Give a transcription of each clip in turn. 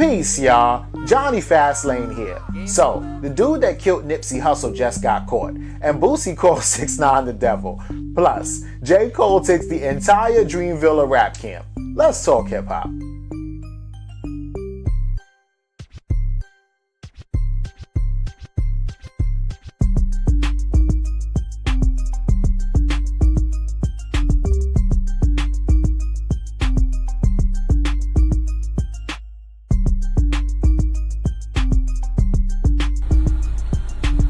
Peace, y'all. Jonny Fastlane here. So, the dude that killed Nipsey Hussle just got caught, and Boosie called 6ix9ine the devil. Plus, J. Cole takes the entire Dreamville rap camp. Let's talk hip-hop.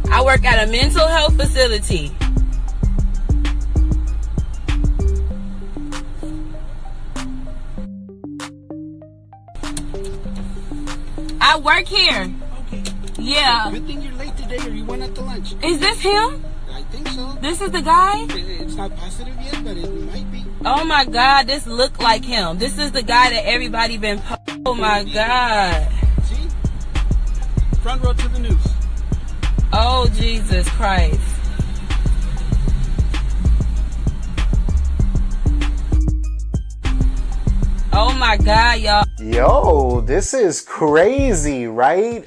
I work at a mental health facility. I work here. Okay. Yeah. Good thing you're late today or you went out to lunch. Is this him? I think so. This is the guy? It's not positive yet, but it might be. Oh my God, this look like him. This is the guy that everybody been oh my God. See? Front row to the news. Oh Jesus Christ. Oh my God, y'all. Yo, this is crazy, right?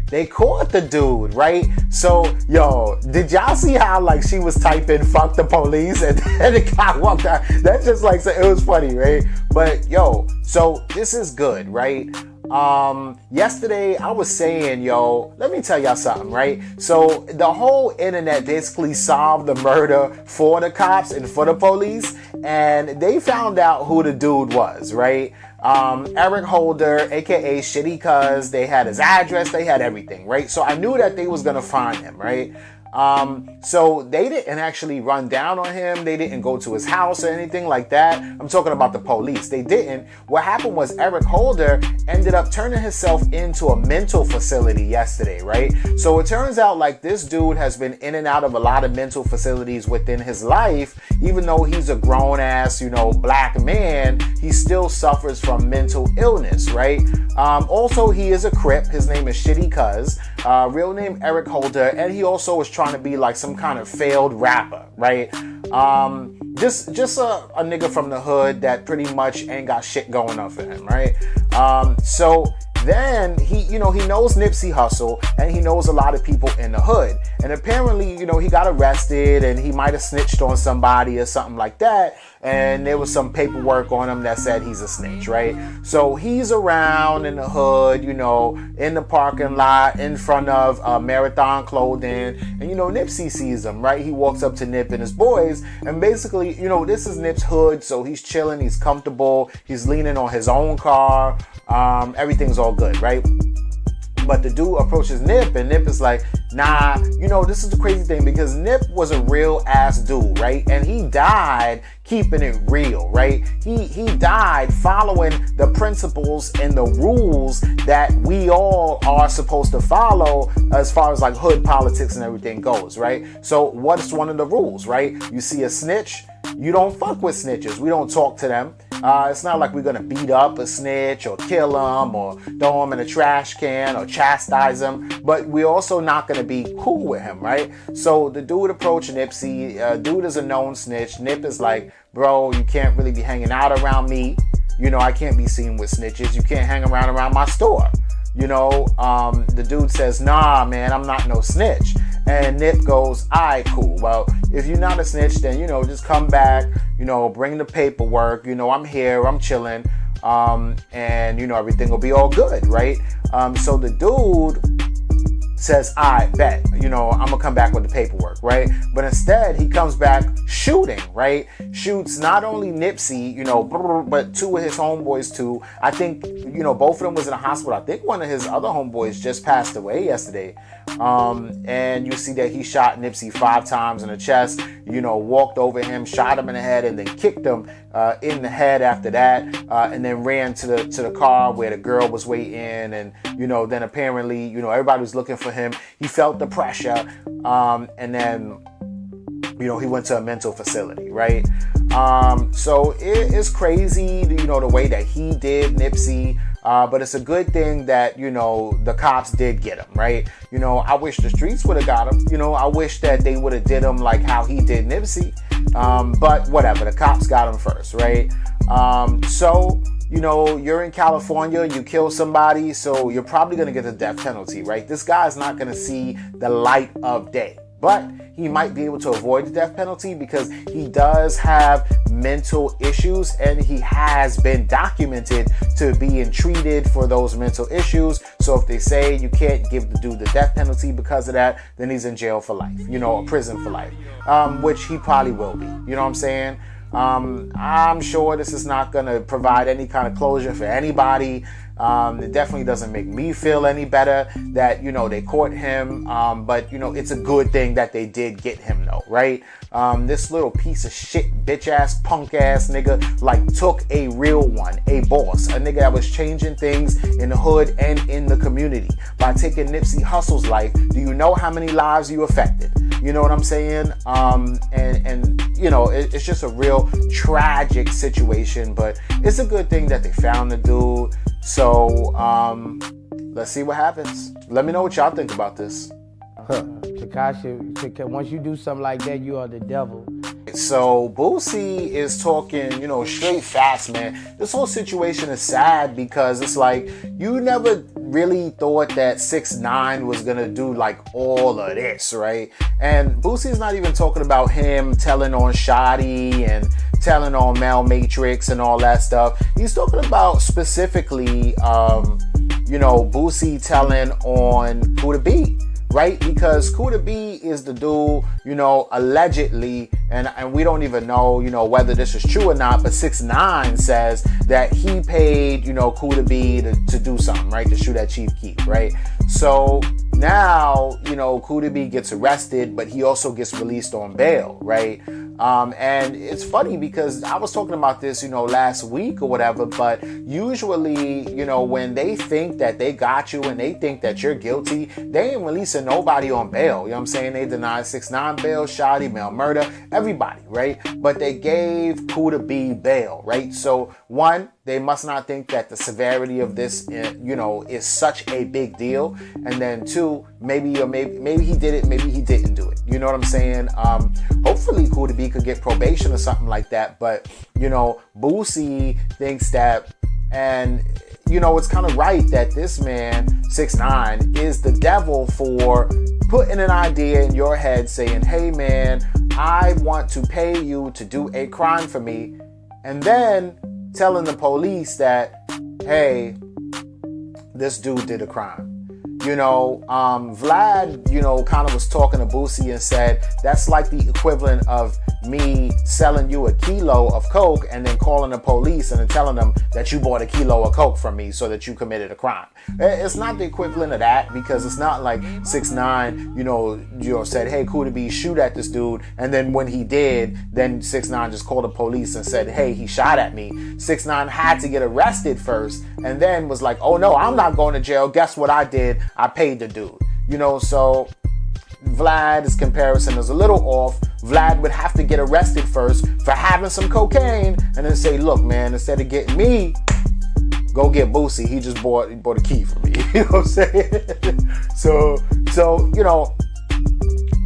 They caught the dude, right? So, yo, did y'all see how, like, she was typing "fuck the police" and then the guy walked out? That's just like, it was funny, right? But yo, so this is good, right? Yesterday I was saying, yo, let me tell y'all something, right? So the whole internet basically solved the murder for the cops and for the police, and they found out who the dude was, right? Eric Holder, aka Shitty Cuz. They had his address, they had everything, right? So I knew that they was gonna find him, right? So they didn't actually run down on him. They didn't go to his house or anything like that. I'm talking about the police. They didn't. What happened was Eric Holder ended up turning himself into a mental facility yesterday, right? So it turns out like this dude has been in and out of a lot of mental facilities within his life. Even though he's a grown ass, black man, he still suffers from mental illness, right? Also, he is a Crip. His name is Shitty Cuz. Real name Eric Holder, and he also was trying to be like some kind of failed rapper, right? Just a nigga from the hood that pretty much ain't got shit going on for him, right? So then he knows Nipsey Hussle, and he knows a lot of people in the hood, and apparently he got arrested and he might have snitched on somebody or something like that, and there was some paperwork on him that said he's a snitch, right? So he's around in the hood, in the parking lot in front of Marathon Clothing, and Nipsey sees him, right? He walks up to Nip and his boys, and basically this is Nip's hood, so he's chilling, he's comfortable, he's leaning on his own car, everything's all good, right? But the dude approaches Nip, and Nip is like, nah, this is the crazy thing, because Nip was a real ass dude, right? And he died keeping it real, right? He died following the principles and the rules that we all are supposed to follow as far as like hood politics and everything goes, right? So what's one of the rules, right? You see a snitch, you don't fuck with snitches. We don't talk to them. It's not like we're gonna beat up a snitch or kill him or throw him in a trash can or chastise him, but we're also not gonna be cool with him, right? So the dude approached Nipsey. Dude is a known snitch. Nip is like, bro, you can't really be hanging out around me. I can't be seen with snitches. You can't hang around my store. The dude says, nah, man, I'm not no snitch. And Nip goes, alright, cool. Well, if you're not a snitch, then, just come back, bring the paperwork. I'm here, I'm chilling. And, everything will be all good, right? So the dude says, I bet, I'm gonna come back with the paperwork, right? But instead, he comes back shooting, right? Shoots not only Nipsey, but two of his homeboys too. I think, both of them was in a hospital. I think one of his other homeboys just passed away yesterday. And you see that he shot Nipsey 5 times in the chest, walked over him, shot him in the head, and then kicked him in the head after that, and then ran to the car where the girl was waiting, and then apparently everybody was looking for him. He felt the pressure, and then he went to a mental facility, right? So it is crazy, the way that he did Nipsey. But it's a good thing that, the cops did get him, right? I wish the streets would have got him. I wish that they would have did him like how he did Nipsey. But whatever, the cops got him first, right? So you know, you're in California, you kill somebody, so you're probably going to get the death penalty, right? This guy's not going to see the light of day. But he might be able to avoid the death penalty because he does have mental issues and he has been documented to being treated for those mental issues. So if they say you can't give the dude the death penalty because of that, then he's in jail for life, you know, or prison for life, which he probably will be. You know what I'm saying? I'm sure this is not going to provide any kind of closure for anybody. It definitely doesn't make me feel any better that, you know, they caught him. But, you know, it's a good thing that they did get him, though, right? This little piece of shit, bitch ass, punk ass nigga, like, took a real one, a boss, a nigga that was changing things in the hood and in the community. By taking Nipsey Hussle's life, do you know how many lives you affected? You know what I'm saying? And you know, it's just a real tragic situation, but it's a good thing that they found the dude. So, let's see what happens. Let me know what y'all think about this. Tekashi, once you do something like that, you are the devil. So Boosie is talking, you know, straight facts, man. This whole situation is sad because it's like you never really thought that 6ix9ine was gonna do like all of this, right? And Boosie's not even talking about him telling on Shoddy and telling on Mel Matrix and all that stuff. He's talking about specifically, you know, Boosie telling on Kuda B. Right? Because Kuda B is the dude, you know, allegedly, and we don't even know, you know, whether this is true or not, but 6ix9ine says that he paid, you know, Kuda B to do something, right? To shoot at Chief Keef, right? So now, you know, Kuda B gets arrested, but he also gets released on bail, right? And it's funny because I was talking about this, you know, last week or whatever, but usually, you know, when they think that they got you and they think that you're guilty, they ain't releasing nobody on bail. You know what I'm saying? They denied 6ix9ine bail, Shoddy, Mel Murder, everybody, right? But they gave Kuda B bail, right? So one, they must not think that the severity of this, you know, is such a big deal. And then two, maybe he did it, maybe he didn't do it. You know what I'm saying? Hopefully Kuda B could get probation or something like that. But, you know, Boosie thinks that, and, you know, it's kind of right that this man, 6ix9ine, is the devil for putting an idea in your head saying, hey, man, I want to pay you to do a crime for me. And then telling the police that, hey, this dude did a crime. You know, Vlad, you know, kind of was talking to Boosie and said, that's like the equivalent of me selling you a kilo of coke and then calling the police and then telling them that you bought a kilo of coke from me so that you committed a crime. It's not the equivalent of that because it's not like 6ix9ine, you know, said, hey, Kuda B, shoot at this dude. And then when he did, then 6ix9ine just called the police and said, hey, he shot at me. 6ix9ine had to get arrested first and then was like, oh no, I'm not going to jail. Guess what I did? I paid the dude. You know, so Vlad's comparison is a little off. Vlad would have to get arrested first for having some cocaine and then say, look, man, instead of getting me, go get Boosie. He just bought a key for me. You know what I'm saying? So, you know,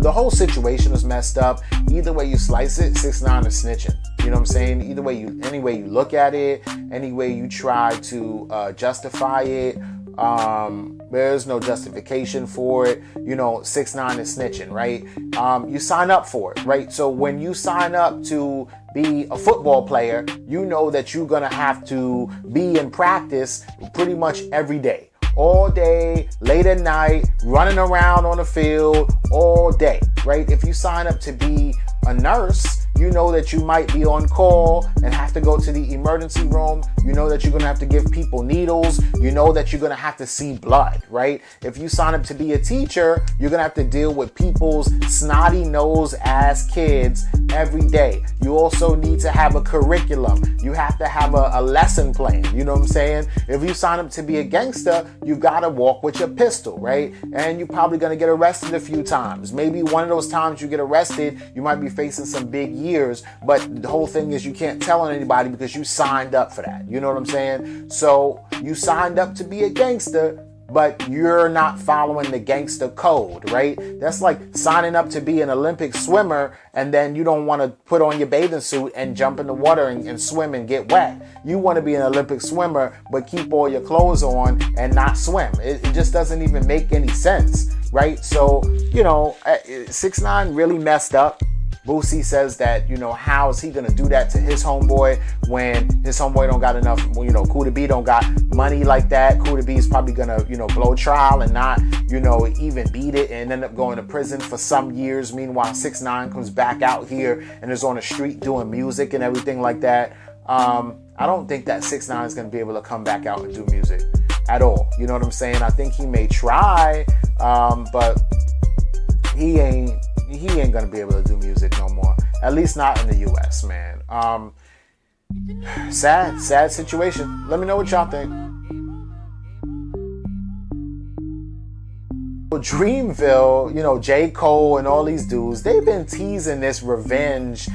the whole situation is messed up. Either way you slice it, 6ix9ine is snitching. You know what I'm saying? Either way any way you look at it, any way you try to justify it, there's no justification for it. You know, 6ix9ine is snitching, right? You sign up for it, right? So when you sign up to be a football player, you know that you're gonna have to be in practice pretty much every day. All day, late at night, running around on the field all day, right? If you sign up to be a nurse, you know that you might be on call and have to go to the emergency room. You know that you're going to have to give people needles. You know that you're going to have to see blood, right? If you sign up to be a teacher, you're going to have to deal with people's snotty nose ass kids every day. You also need to have a curriculum. You have to have a lesson plan. You know what I'm saying? If you sign up to be a gangster, you got to walk with your pistol, right? And you're probably going to get arrested a few times. Maybe one of those times you get arrested, you might be facing some big years, but the whole thing is you can't tell on anybody because you signed up for that. You know what I'm saying? So you signed up to be a gangster, but you're not following the gangster code, right? That's like signing up to be an Olympic swimmer and then you don't want to put on your bathing suit and jump in the water and swim and get wet. You want to be an Olympic swimmer, but keep all your clothes on and not swim. It just doesn't even make any sense, right? So, 6ix9ine really messed up. Boosie says that, how is he going to do that to his homeboy when his homeboy don't got enough, Kuda B don't got money like that. Kuda B is probably going to, blow trial and not, even beat it and end up going to prison for some years. Meanwhile, 6ix9ine comes back out here and is on the street doing music and everything like that. I don't think that 6ix9ine is going to be able to come back out and do music at all. You know what I'm saying? I think he may try, but he ain't gonna be able to do music no more. At least not in the US, man. Sad situation. Let me know what y'all think. Dreamville, J. Cole and all these dudes, they've been teasing this revenge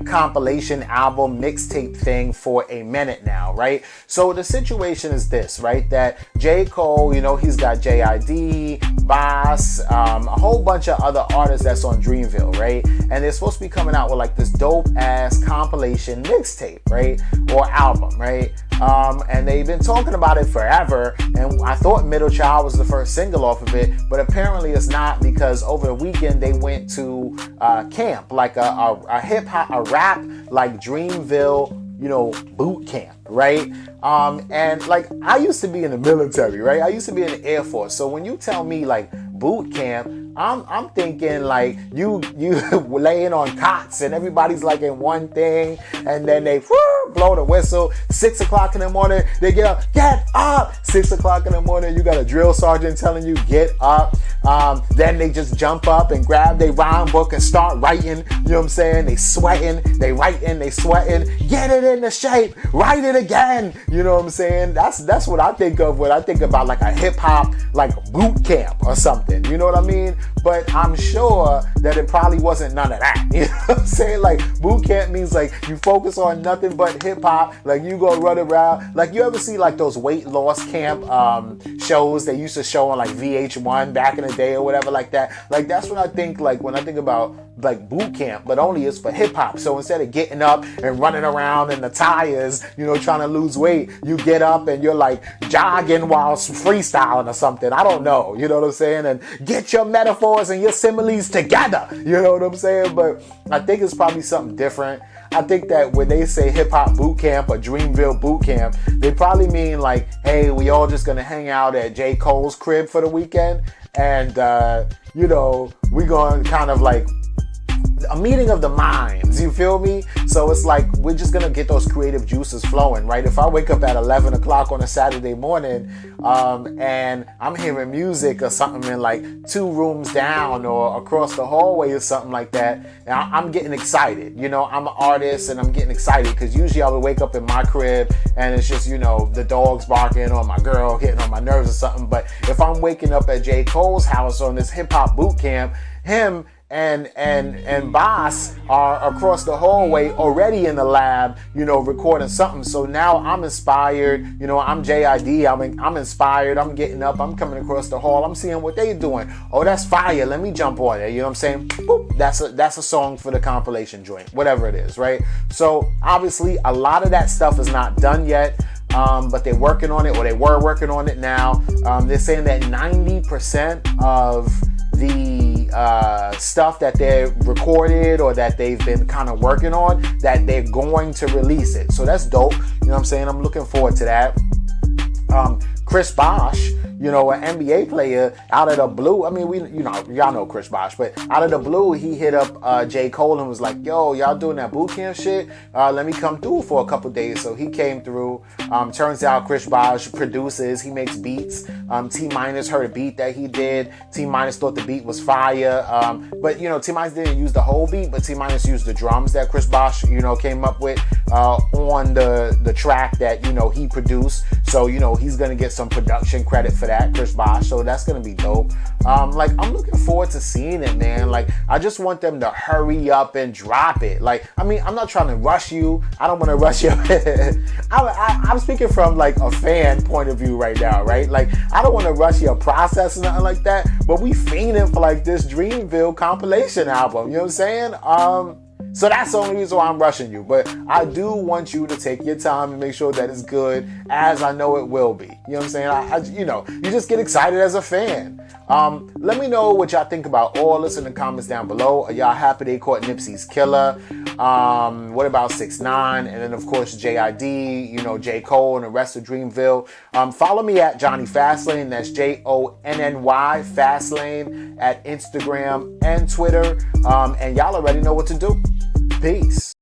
compilation album mixtape thing for a minute now, right? So the situation is this, right? That J. Cole, he's got JID, Boss, a whole bunch of other artists that's on Dreamville, right? And they're supposed to be coming out with this dope ass compilation mixtape, right? Or album, right? And they've been talking about it forever, and I thought Middle Child was the first single off of it, but apparently it's not, because over the weekend they went to camp, a hip hop, a rap Dreamville, boot camp, right? And I used to be in the military, right? I used to be in the Air Force. So when you tell me boot camp, I'm thinking you laying on cots and everybody's in one thing, and then they blow the whistle. 6 o'clock in the morning, they get up. 6 o'clock in the morning, you got a drill sergeant telling you get up. Then they just jump up and grab their rhyme book and start writing. You know what I'm saying? They sweating, they writing, they sweating. Get it into shape, write it again. You know what I'm saying? That's what I think of when I think about a hip hop boot camp or something. You know what I mean? But I'm sure that it probably wasn't none of that. You know what I'm saying? Boot camp means you focus on nothing but hip hop. You go run around. You ever see those weight loss camp shows they used to show on VH1 back in the day or whatever like that. That's what I think when I think about boot camp, but only it's for hip hop. So instead of getting up and running around in the tires, trying to lose weight, you get up and you're jogging while freestyling or something. I don't know. You know what I'm saying? And get your metaphors and your similes together. You know what I'm saying? But I think it's probably something different. I think that when they say hip hop boot camp or Dreamville boot camp, they probably mean hey, we all just gonna hang out at J. Cole's crib for the weekend, and we gonna kind of a meeting of the minds, you feel me? So it's we're just gonna get those creative juices flowing, right? If I wake up at 11 o'clock on a Saturday morning and I'm hearing music or something in 2 rooms down or across the hallway or something like that, and I'm getting excited. I'm an artist and I'm getting excited because usually I would wake up in my crib and it's just, the dogs barking or my girl getting on my nerves or something. But if I'm waking up at J. Cole's house on this hip hop boot camp, him and Boss are across the hallway already in the lab, recording something. So now I'm inspired, I'm JID, I'm inspired, I'm getting up, I'm coming across the hall, I'm seeing what they doing. Oh, that's fire, let me jump on it, you know what I'm saying? Boop, that's a song for the compilation joint, whatever it is, right? So obviously a lot of that stuff is not done yet. But they're working on it, or they were working on it now. They're saying that 90% of the stuff that they've recorded or that they've been kind of working on, that they're going to release it. So that's dope. You know what I'm saying? I'm looking forward to that. Chris Bosh, an NBA player, out of the blue. I mean, y'all know Chris Bosh, but out of the blue, he hit up J. Cole and was like, yo, y'all doing that boot camp shit? Let me come through for a couple days. So he came through. Turns out Chris Bosh produces, he makes beats. T-Minus heard a beat that he did. T-Minus thought the beat was fire. But T-Minus didn't use the whole beat, but T-Minus used the drums that Chris Bosh, came up with. on the track that, you know, he produced. So, you know, he's gonna get some production credit for that, Chris Bosh. So that's gonna be dope. Like, I'm looking forward to seeing it, man. Like, I just want them to hurry up and drop it. Like, I mean, I'm not trying to rush you. I don't want to rush you. I'm speaking from like a fan point of view right now, right? Like, I don't want to rush your process or nothing like that. But we fiending for like this Dreamville compilation album. You know what I'm saying? So that's the only reason why I'm rushing you. But I do want you to take your time and make sure that it's good, as I know it will be. You know what I'm saying? You know, you just get excited as a fan. Let me know what y'all think about all this in the comments down below. Are y'all happy they caught Nipsey's killer? What about 6ix9ine? And then, of course, J.I.D., you know, J. Cole and the rest of Dreamville. Follow me at Jonny Fastlane. That's Jonny Fastlane at Instagram and Twitter. And y'all already know what to do. Peace.